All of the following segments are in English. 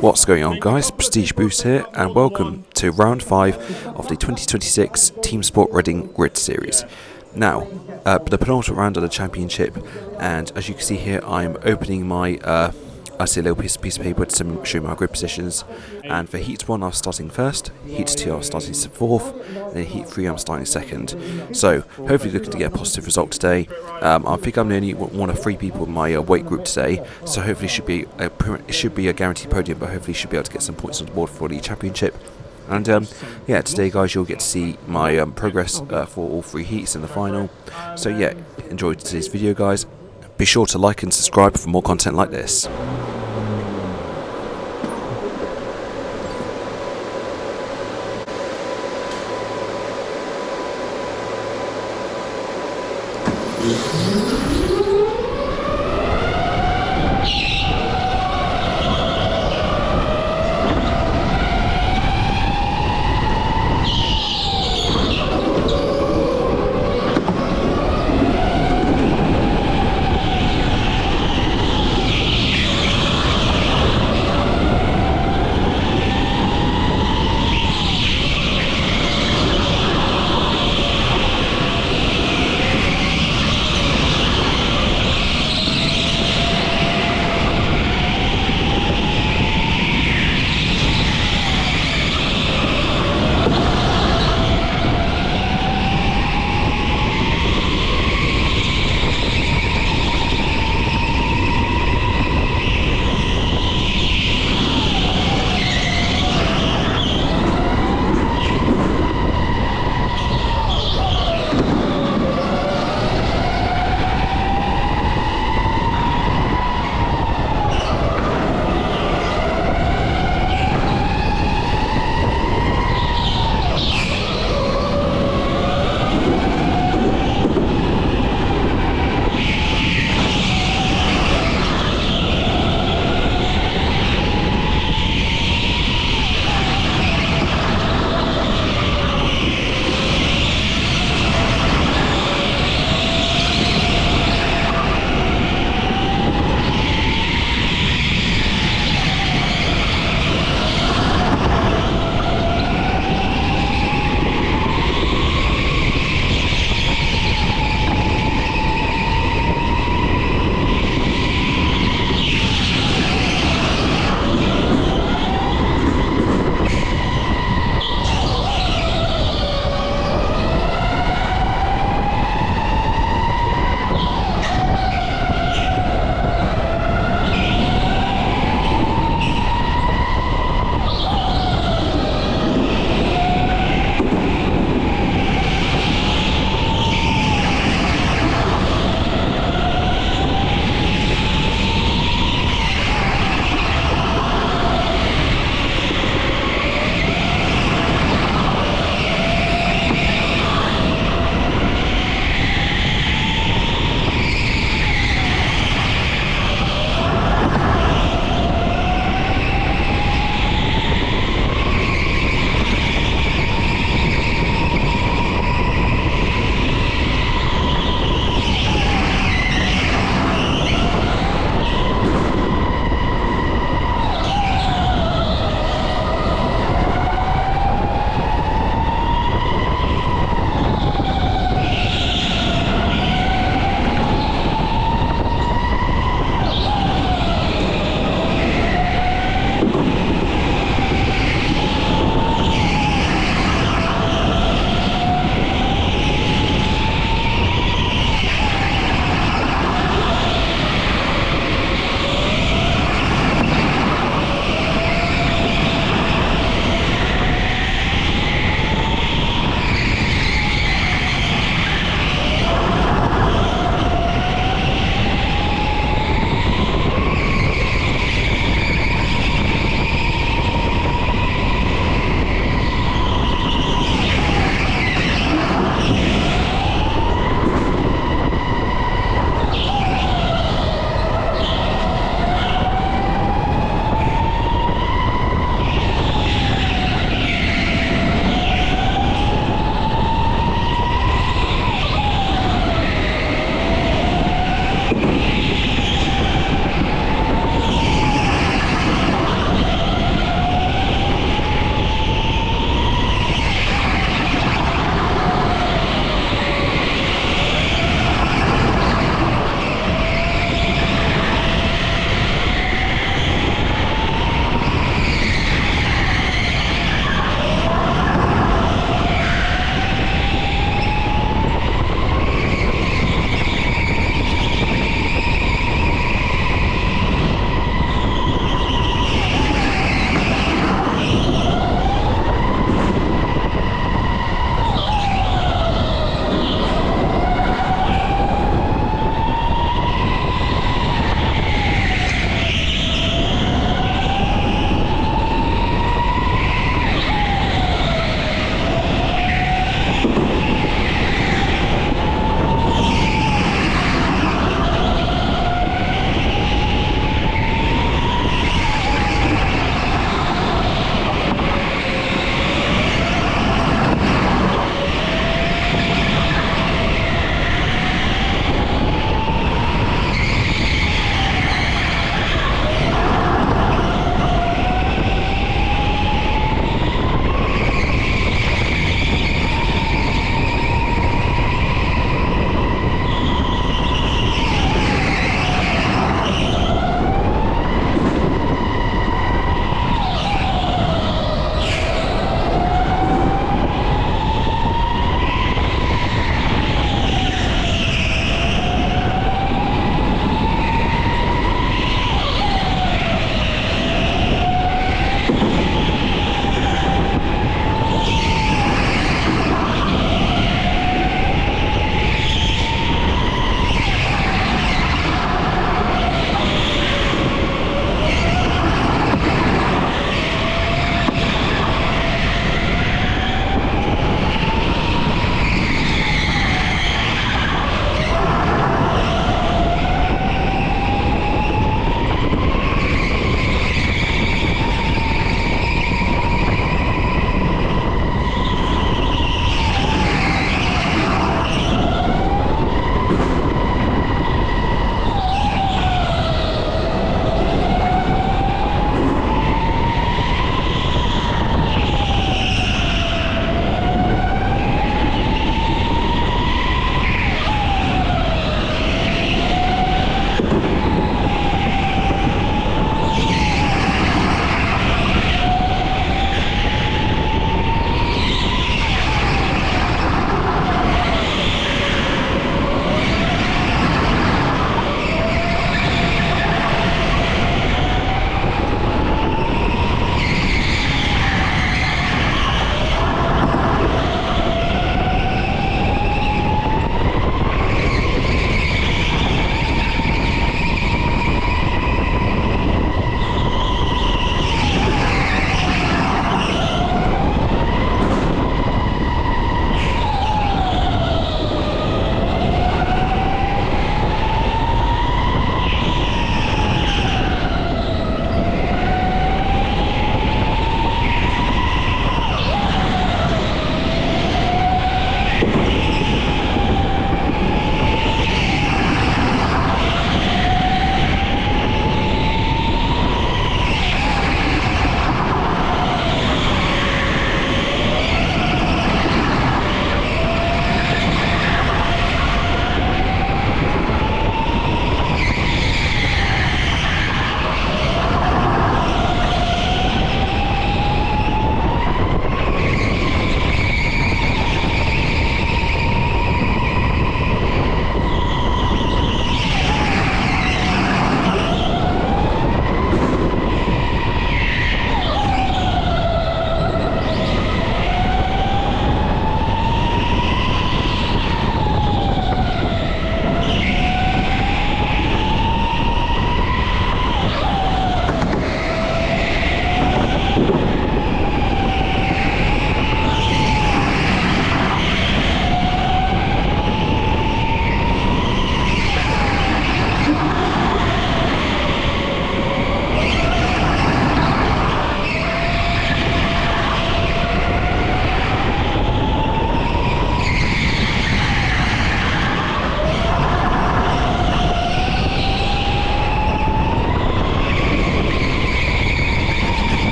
What's going on, guys? Prestige Boost here, and welcome to round 5 of the 2026 TeamSport Reading Grid Series. Now, the penultimate round of the championship, and as you can see here, I'm opening my I see a little piece of paper to show my grid positions. And for Heat 1 I'm starting first, Heat 2 I'm starting 4th, and then Heat 3 I'm starting 2nd. So hopefully looking to get a positive result today. I think I'm the only one of 3 people in my weight group today, so hopefully it should be a guaranteed podium, but hopefully should be able to get some points on the board for the championship. And yeah, today guys, you'll get to see my progress for all 3 heats in the final. So yeah, enjoy today's video, guys. Be sure to like and subscribe for more content like this.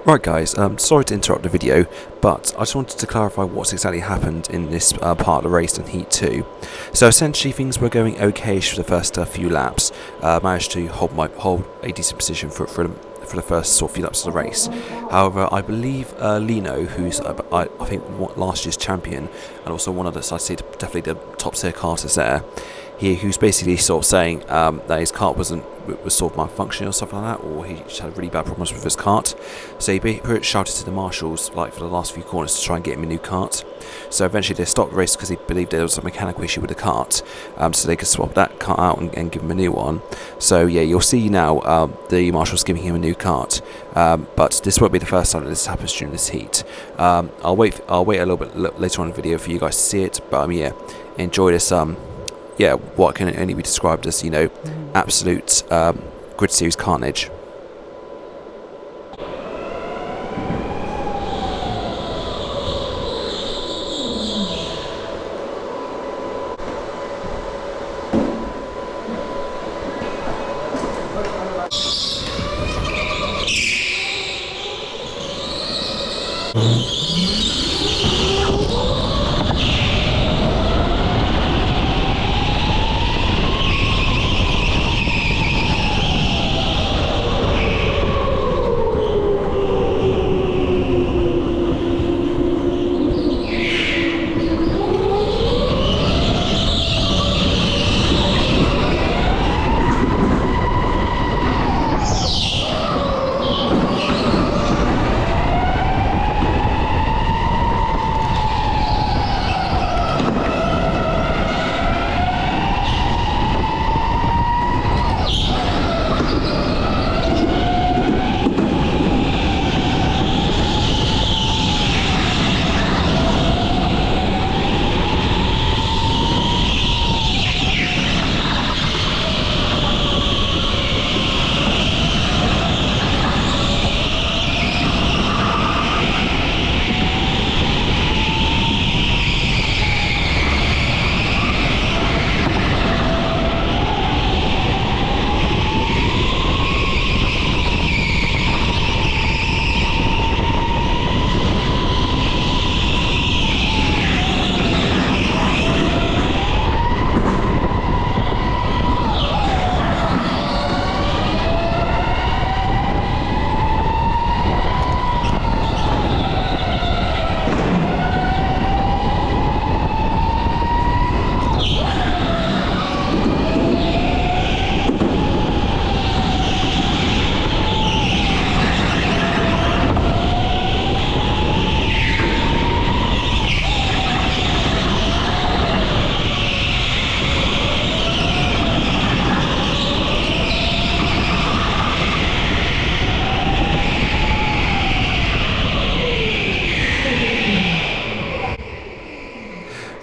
Right guys, sorry to interrupt the video, but I just wanted to clarify what's exactly happened in this part of the race in Heat 2. So essentially things were going okay-ish for the first few laps. Managed to hold a decent position for the first sort of few laps of the race. However, I believe Lino, who's I think last year's champion, and also one of the, I'd say definitely the top tier karters there, who's basically sort of saying that his kart was sort of malfunctioning or something like that, or he just had really bad problems with his kart. So he shouted to the marshals like for the last few corners to try and get him a new kart. So eventually they stopped the race because they believed there was a mechanical issue with the kart, so they could swap that kart out and give him a new one. So yeah, you'll see now the marshals giving him a new kart, but this won't be the first time that this happens during this heat. I'll wait a little bit later on in the video for you guys to see it, but yeah, enjoy this yeah, what can only be described as, you know, absolute grid series carnage.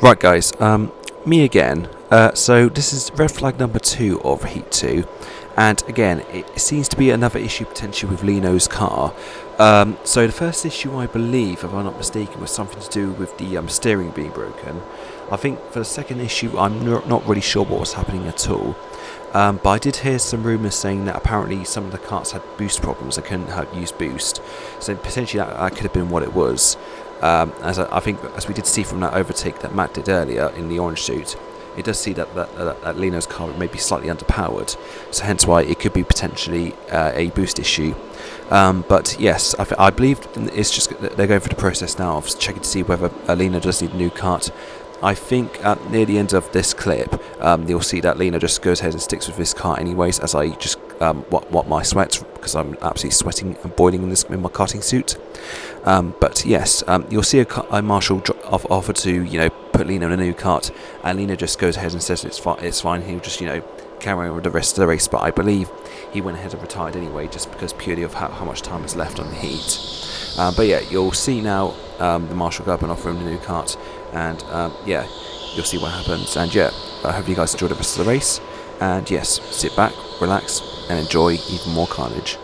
Right guys, me again. So this is red flag number 2 of Heat 2, and again it seems to be another issue potentially with Lino's car. So the first issue, I believe, if I'm not mistaken, was something to do with the steering being broken. I think for the second issue I'm not really sure what was happening at all. But I did hear some rumours saying that apparently some of the karts had boost problems, they couldn't use boost, so potentially that could have been what it was. As I think, as we did see from that overtake that Matt did earlier in the orange suit, it does see that Lino's car may be slightly underpowered, so hence why it could be potentially a boost issue. But yes, I believe it's just they're going through the process now of checking to see whether Lino does need a new kart. I think near the end of this clip, you'll see that Lino just goes ahead and sticks with this car anyways, as I just what my sweat, because I'm absolutely sweating and boiling in my karting suit. But yes, you'll see a marshal offer to, you know, put Lino in a new kart, and Lino just goes ahead and says it's fine. He'll just, you know, carry on with the rest of the race. But I believe he went ahead and retired anyway, just because purely of how much time is left on the heat. But yeah, you'll see now the marshal go up and offer him the new kart, and yeah, you'll see what happens. And yeah, I hope you guys enjoy the rest of the race. And yes, sit back, relax, and enjoy even more carnage.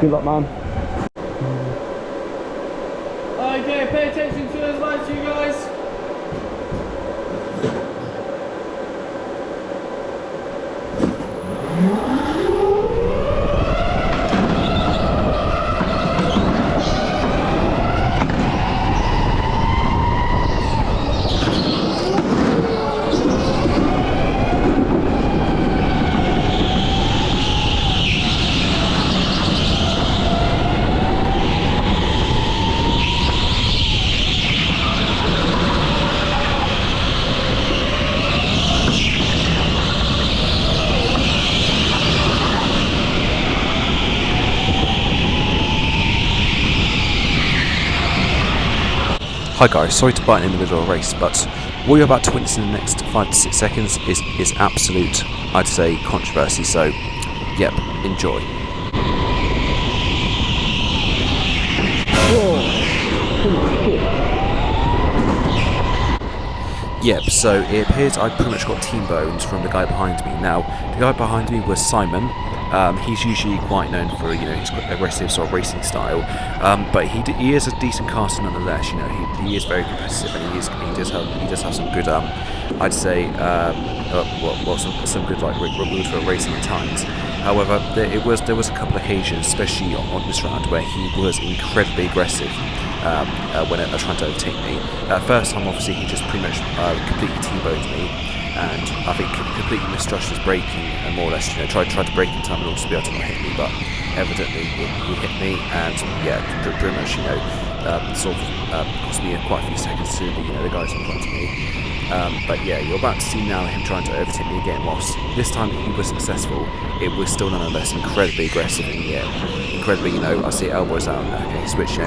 Good luck, man. Okay, pay attention to those lights, you guys. Hi guys, sorry to butt in the middle of a race, but what you're about to witness in the next 5 to 6 seconds is absolute, I'd say, controversy, so, yep, enjoy. Yep, so it appears I pretty much got team boned from the guy behind me. Now, the guy behind me was Simon. He's usually quite known for, his aggressive sort of racing style, but he is a decent caster nonetheless. He is very competitive, and he does have some good, I'd say, some good like mood for racing at times. However, there was a couple of occasions, especially on this round, where he was incredibly aggressive when trying to overtake me. First time, obviously, he just pretty much completely T-boned me, and I think completely misjudged his braking and more or less, tried to brake in time in order to be able to not hit me, but evidently he hit me, and yeah, pretty much, sort of cost me quite a few seconds to the guys in front of me. But yeah, you're about to see now him trying to overtake me again. Whilst this time he was successful, it was still nonetheless incredibly aggressive, and yeah, incredibly, I see elbows out, okay, switch,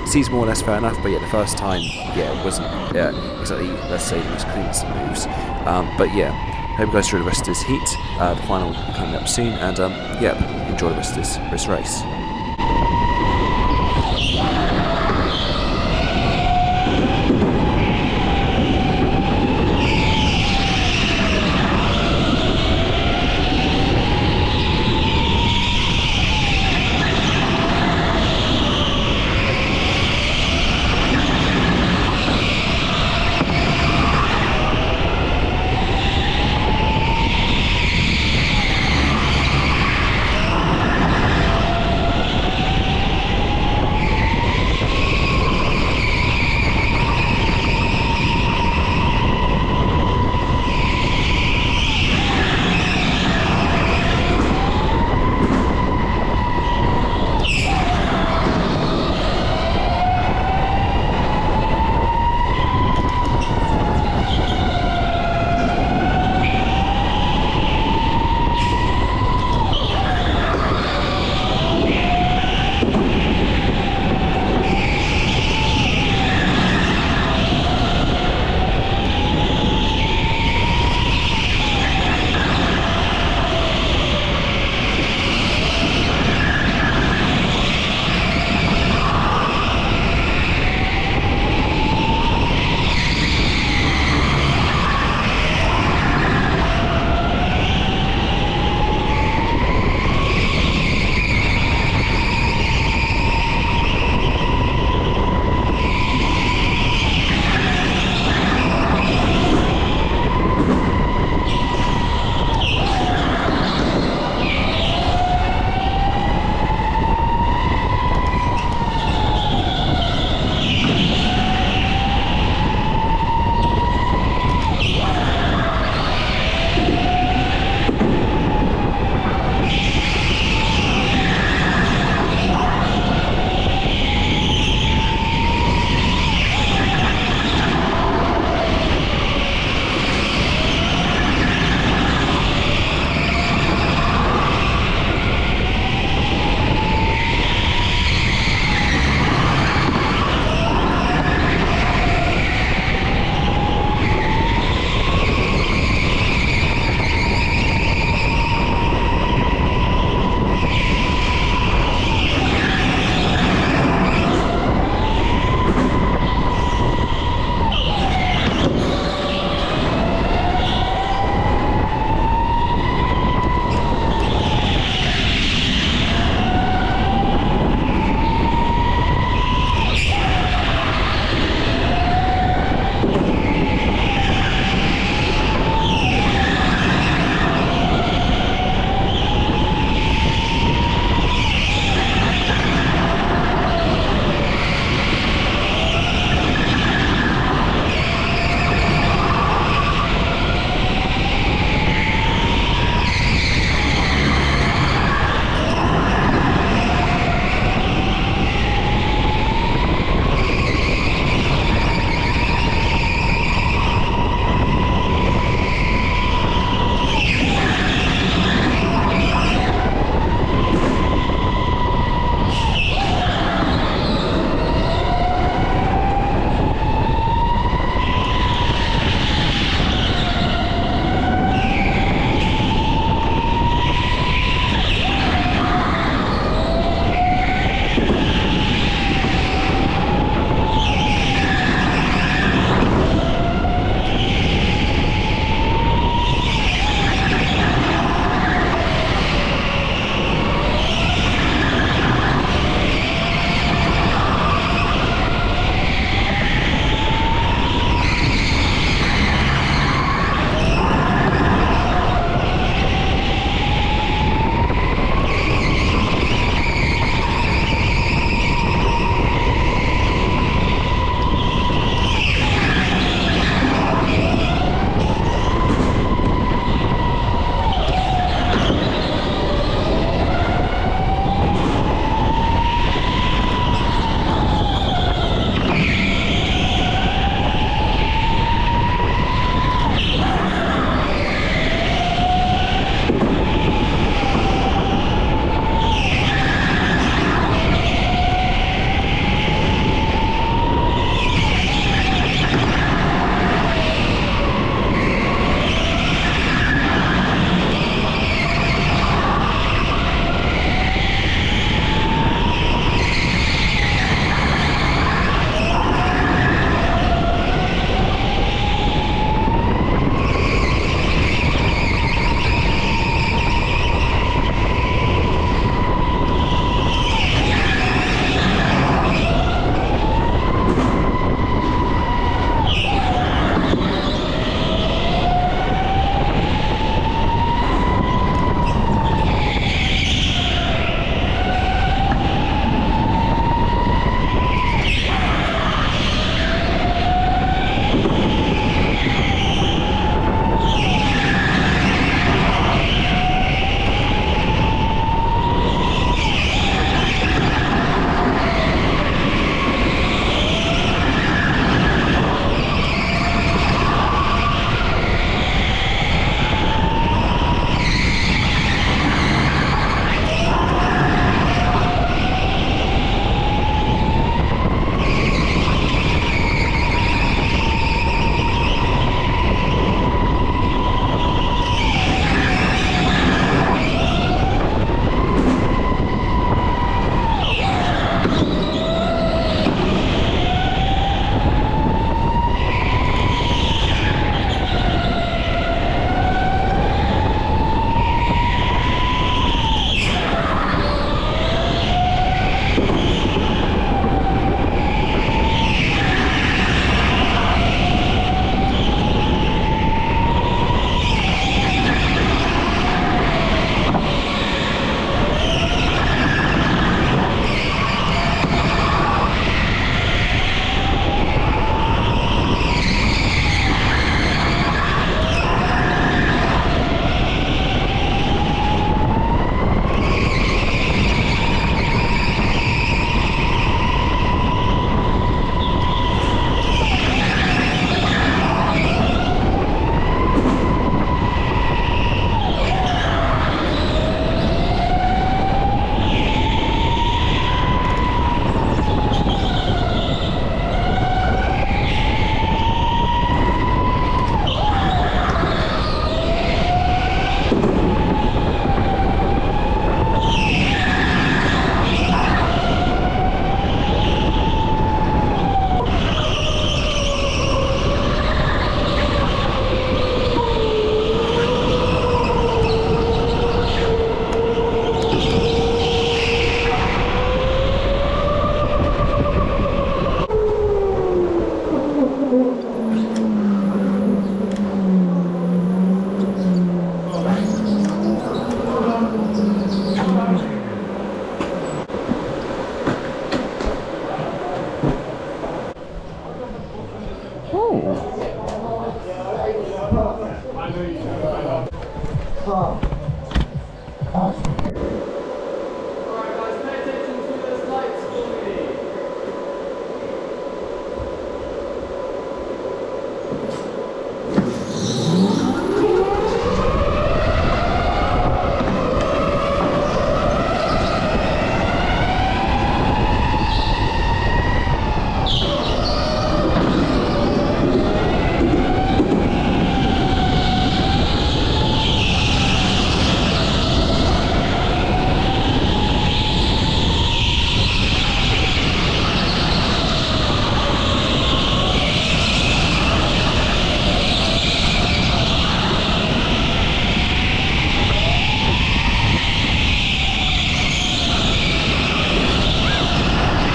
seems more or less fair enough, but yeah, the first time, yeah, it wasn't, exactly, let's say, the most cleanest of moves. But yeah, hope you guys enjoy the rest of this heat. The final will be coming up soon, and yeah, enjoy the rest of this race. Alright guys, pay attention to those lights for me.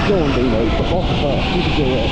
Go on, Dino, put off first, you can do it.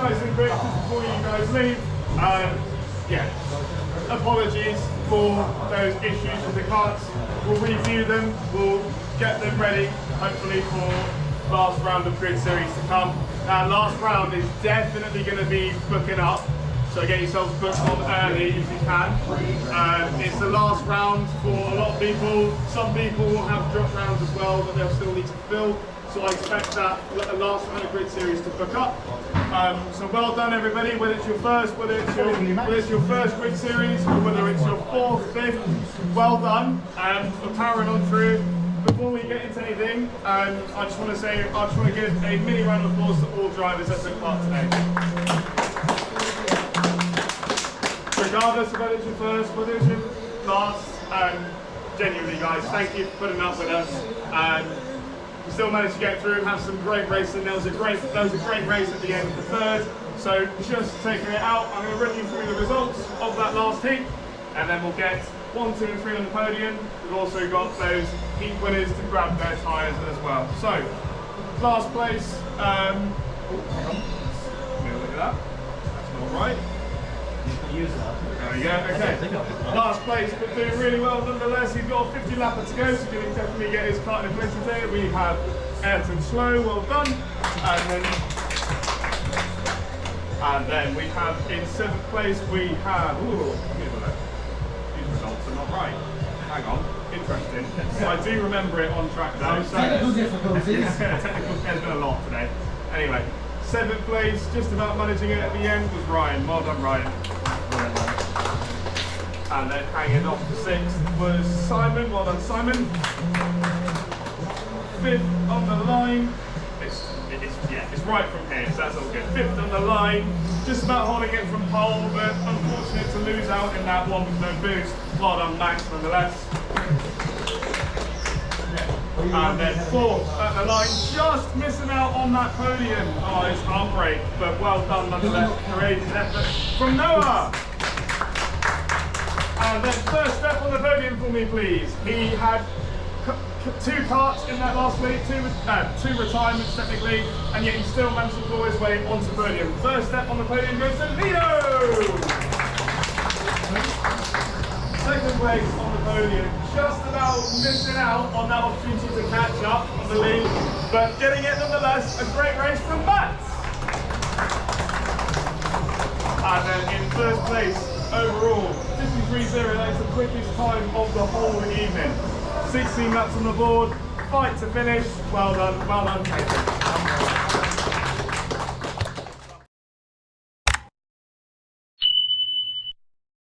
nice and quick just before you guys leave. Yeah, apologies for those issues with the carts. We'll review them, we'll get them ready, hopefully for last round of grid series to come. Last round is definitely going to be booking up, so get yourselves booked on early if you can. It's the last round for a lot of people. Some people will have drop rounds as well that they'll still need to fill. So I expect that last round of grid series to book up. So well done everybody, whether it's your first first grid series or whether it's your fourth, fifth, well done for powering on through. Before we get into anything, I just want to give a mini round of applause to all drivers that took part today. Regardless of whether it's your first, whether it's your last, genuinely guys, thank you for putting up with us. We still managed to get through, have some great racing. There was a great race at the end of the third. So just taking it out, I'm going to run you through the results of that last heat, and then we'll get 1, 2 and 3 on the podium. We've also got those heat winners to grab their tyres as well. So, last place, hang on, look at that, that's not right. There we go, okay. Last place, but doing really well nonetheless. He's got a 50 lapper to go, so he can definitely get his kart in a place today. We have Ayrton Slow, well done. And then we have in 7th place, we have, these results are not right. Hang on, interesting. I do remember it on track though. So technical difficulties. There's been a lot today. Anyway, 7th place, just about managing it at the end, was Ryan. Well done, Ryan. And then hanging off the 6th was Simon. Well done, Simon. 5th on the line. It's right from here, so that's all good. 5th on the line, just about holding it from pole, but unfortunate to lose out in that one with no boost. Well done, Max, nonetheless. And then 4th at the line, just missing out on that podium. Oh, it's heartbreak, but well done nonetheless. Courageous effort from Noah. And then first step on the podium for me, please. He had 2 karts in that last lead, 2 retirements technically, and yet he still managed to pull his way onto the podium. First step on the podium goes to Leo! Second place on the podium, just about missing out on that opportunity to catch up on the lead, but getting it nonetheless. A great race from Matt. And then in first place overall, 53.0, that is the quickest time of the whole evening. 16 laps on the board, fight to finish. Well done, Casey.